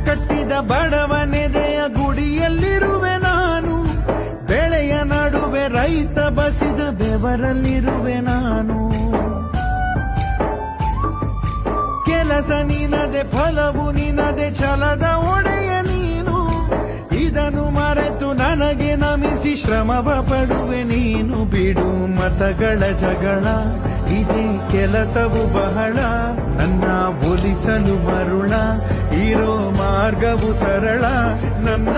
ಕಟ್ಟಿದ ಬಡವನೆದೆಯ ಗುಡಿಯಲ್ಲಿರುವೆ ನಾನು. ಬೆಳೆಯ ನಡುವೆ ರೈತ ಬಸಿದ ಬೆವರಲ್ಲಿರುವೆ ನಾನು. ಕೆಲಸ ನಿನದೆ ಫಲವು ನಿನದೆ ಛಲದ ಒಡೆಯ ನೀನು. ಇದನ್ನು ಮರೆತು ನನಗೆ ನಮಿಸಿ ಶ್ರಮವ ಪಡುವೆ ನೀನು. ಬಿಡು ಮತಗಳ ಜಗಳ, ಇದೇ ಕೆಲಸವು ಬಹಳ. ನನ್ನ ಒಲಿಸಲು ಮರುಳ, ಇರೋ ಮಾರ್ಗವು ಸರಳ. ನನ್ನ